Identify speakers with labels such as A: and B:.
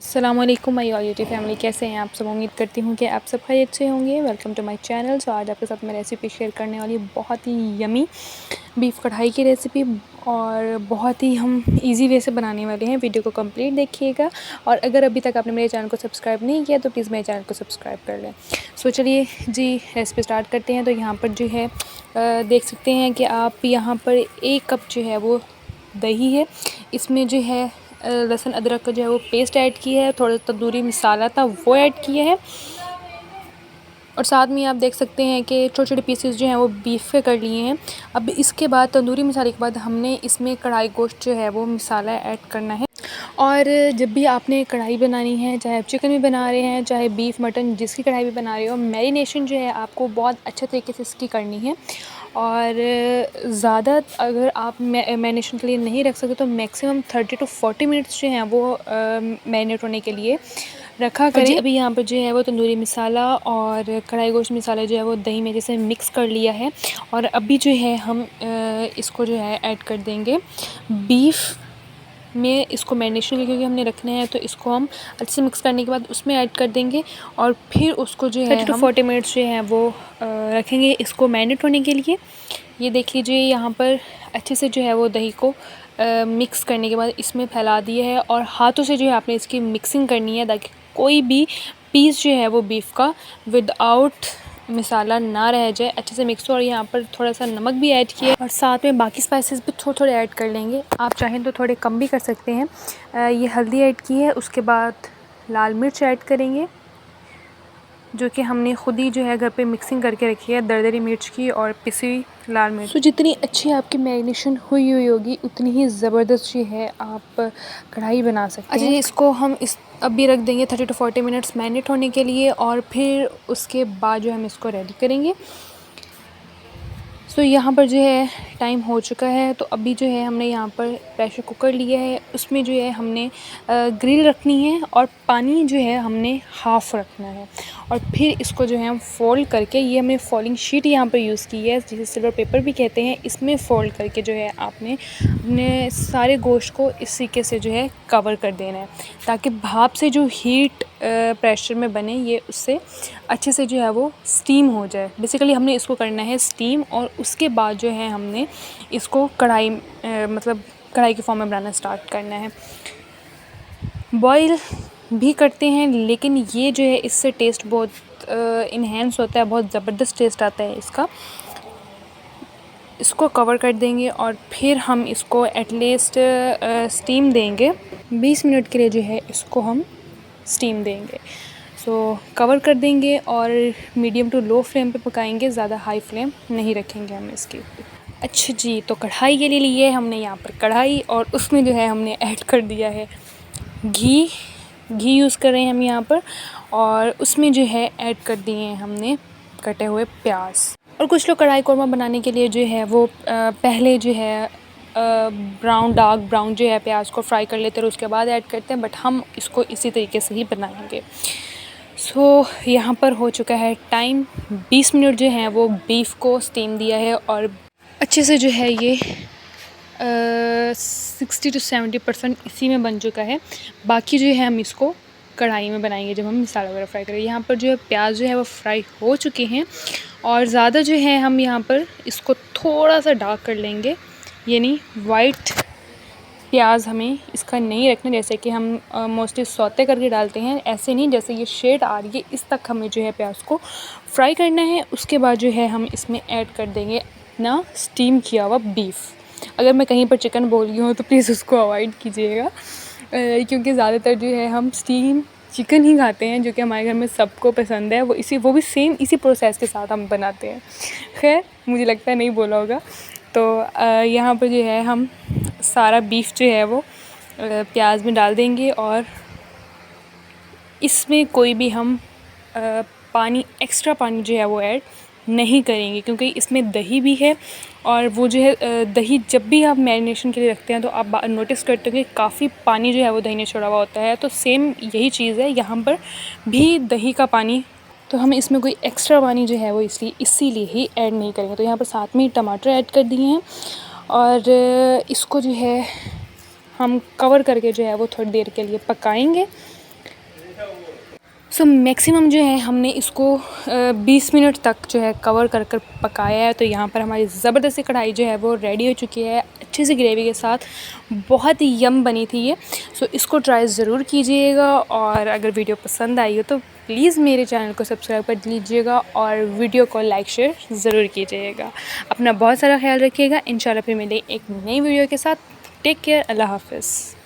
A: अस्सलामुअलैकुम my all YouTube family, कैसे हैं आप सब। उम्मीद करती हूँ कि आप सब खैरियत से होंगे। Welcome to my channel. So आज आपके साथ मैं रेसिपी शेयर करने वाली हूँ, बहुत ही यमी बीफ कढ़ाई की रेसिपी, और बहुत ही हम इजी वे से बनाने वाले हैं। वीडियो को कंप्लीट देखिएगा, और अगर अभी तक आपने मेरे चैनल को सब्सक्राइब नहीं किया तो प्लीज़ मेरे चैनल को सब्सक्राइब कर लें। सो चलिए जी रेसिपी स्टार्ट करते हैं। तो यहाँ पर जो है देख सकते हैं कि आप यहाँ पर 1 कप जो है वो दही है, इसमें जो है लहसुन अदरक का जो है वो पेस्ट ऐड किया है, थोड़ा तंदूरी मसाला था वो ऐड किया है, और साथ में आप देख सकते हैं कि छोटे छोटे पीसेस जो हैं वो बीफ के कर लिए हैं। अब इसके बाद तंदूरी मसाले के बाद हमने इसमें कढ़ाई गोश्त जो है वो मसाला ऐड करना है। और जब भी आपने कढ़ाई बनानी है, चाहे आप चिकन भी बना रहे हैं, चाहे बीफ मटन जिसकी कढ़ाई भी बना रहे हो, मैरिनेशन जो है आपको बहुत अच्छे तरीके से इसकी करनी है। और ज़्यादा अगर आप मैरिनेशन के लिए नहीं रख सकते तो मैक्सिमम 30 to 40 मिनट्स जो हैं वो मैरिनेट होने के लिए रखा करें। अभी यहाँ पर जो है वो तंदूरी मसाला और कढ़ाई गोश्त मसाला जो है वो दही में जैसे मिक्स कर लिया है, और अभी जो है हम इसको जो है ऐड कर देंगे बीफ में। इसको मैरिनेशन के क्योंकि हमने रखना है, तो इसको हम अच्छे से मिक्स करने के बाद उसमें ऐड कर देंगे, और फिर उसको जो है 30 to 40 मिनट्स जो है वो रखेंगे इसको मैरिनेट होने के लिए। ये देख लीजिए यहाँ पर अच्छे से जो है वो दही को मिक्स करने के बाद इसमें फैला दिया है, और हाथों से जो है आपने इसकी मिक्सिंग करनी है ताकि कोई भी पीस जो है वो बीफ का विदाउट मसाला ना रह जाए, अच्छे से मिक्स हो। और यहाँ पर थोड़ा सा नमक भी ऐड किया है, और साथ में बाकी स्पाइसेस भी थोड़े थोड़े ऐड कर लेंगे। आप चाहें तो थोड़े कम भी कर सकते हैं। ये हल्दी ऐड की है, उसके बाद लाल मिर्च ऐड करेंगे जो कि हमने ख़ुद ही जो है घर पे मिक्सिंग करके रखी है, दरदरी मिर्च की और पिसी हुई लाल मिर्च। तो जितनी अच्छी आपकी मैरिनेशन हुई होगी उतनी ही ज़बरदस्त जो है आप कढ़ाई बना सकते हैं। अच्छा, इसको हम अभी रख देंगे 30 to 40 मिनट्स मैरिनेट होने के लिए, और फिर उसके बाद जो हम इसको रेडी करेंगे। सो यहाँ पर जो है टाइम हो चुका है, तो अभी जो है हमने यहाँ पर प्रेशर कुकर लिया है, उसमें जो है हमने ग्रिल रखनी है, और पानी जो है हमने हाफ़ रखना है, और फिर इसको जो है हम फ़ोल्ड करके, ये हमने फोल्डिंग शीट यहाँ पर यूज़ की है जिसे सिल्वर पेपर भी कहते हैं, इसमें फ़ोल्ड करके जो है आपने अपने सारे गोश्त को इस तरीके से जो है कवर कर देना है, ताकि भाप से जो हीट प्रेशर में बने ये उससे अच्छे से जो है वो स्टीम हो जाए। बेसिकली हमने इसको करना है स्टीम, और उसके बाद जो है हमने इसको कढ़ाई मतलब कढ़ाई के फॉर्म में बनाना स्टार्ट करना है। बॉईल भी करते हैं, लेकिन ये जो है इससे टेस्ट बहुत इन्हेंस होता है, बहुत ज़बरदस्त टेस्ट आता है इसका। इसको कवर कर देंगे, और फिर हम इसको एटलीस्ट स्टीम देंगे 20 मिनट के लिए जो है इसको हम स्टीम देंगे। सो कवर कर देंगे और मीडियम टू लो फ्लेम पे पकाएंगे, ज़्यादा हाई फ्लेम नहीं रखेंगे हम इसकी। अच्छा जी, तो कढ़ाई के लिए लिए हमने यहाँ पर कढ़ाई, और उसमें जो है हमने ऐड कर दिया है घी यूज़ कर रहे हैं हम यहाँ पर, और उसमें जो है ऐड कर दिए हैं हमने कटे हुए प्याज। और कुछ लोग कढ़ाई कोरमा बनाने के लिए जो है वो पहले जो है डार्क ब्राउन जो है प्याज को फ्राई कर लेते हैं और उसके बाद ऐड करते हैं, बट हम इसको इसी तरीके से ही बनाएंगे। सो यहाँ पर हो चुका है टाइम 20 मिनट जो है वो बीफ को स्टीम दिया है, और अच्छे से जो है ये 60 to 70% इसी में बन चुका है। बाकी जो है हम इसको कढ़ाई में बनाएंगे जब हम मसाला वगैरह फ्राई करेंगे। यहाँ पर जो है प्याज जो है वो फ्राई हो चुके हैं, और ज़्यादा जो है हम यहाँ पर इसको थोड़ा सा डार्क कर लेंगे, यानी वाइट प्याज हमें इसका नहीं रखना, जैसे कि हम मोस्टली सौते करके डालते हैं, ऐसे नहीं। जैसे ये शेड आ रही है इस तक हमें जो है प्याज को फ्राई करना है। उसके बाद जो है हम इसमें ऐड कर देंगे अपना स्टीम किया हुआ बीफ। अगर मैं कहीं पर चिकन बोल रही हूँ तो प्लीज़ उसको अवॉइड कीजिएगा, क्योंकि ज़्यादातर जो है हम स्टीम चिकन ही खाते हैं, जो कि हमारे घर में सबको पसंद है। वो भी सेम इसी प्रोसेस के साथ हम बनाते हैं। खैर, मुझे लगता है नहीं बोला होगा। तो यहाँ पर जो है हम सारा बीफ जो है वो प्याज में डाल देंगे, और इसमें कोई भी हम एक्स्ट्रा पानी जो है वो ऐड नहीं करेंगे, क्योंकि इसमें दही भी है। और वो जो है दही जब भी आप मैरिनेशन के लिए रखते हैं तो आप नोटिस करते हो कि काफ़ी पानी जो है वो दही ने छोड़ा हुआ होता है। तो सेम यही चीज़ है, यहाँ पर भी दही का पानी, तो हम इसमें कोई एक्स्ट्रा पानी जो है वो इसीलिए ही ऐड नहीं करेंगे। तो यहाँ पर साथ में टमाटर ऐड कर दिए हैं, और इसको जो है हम कवर करके जो है वो थोड़ी देर के लिए पकाएंगे। सो मैक्सिमम जो है हमने इसको 20 मिनट तक जो है कवर कर कर पकाया है। तो यहाँ पर हमारी ज़बरदस्ती कढ़ाई जो है वो रेडी हो चुकी है अच्छी सी ग्रेवी के साथ। बहुत ही यम बनी थी ये। सो इसको ट्राई ज़रूर कीजिएगा, और अगर वीडियो पसंद आई हो तो प्लीज़ मेरे चैनल को सब्सक्राइब कर लीजिएगा और वीडियो को लाइक शेयर ज़रूर कीजिएगा। अपना बहुत सारा ख्याल रखिएगा। इंशाल्लाह फिर मिलेंगे एक नई वीडियो के साथ। Take care. अल्लाह हाफ़िज़।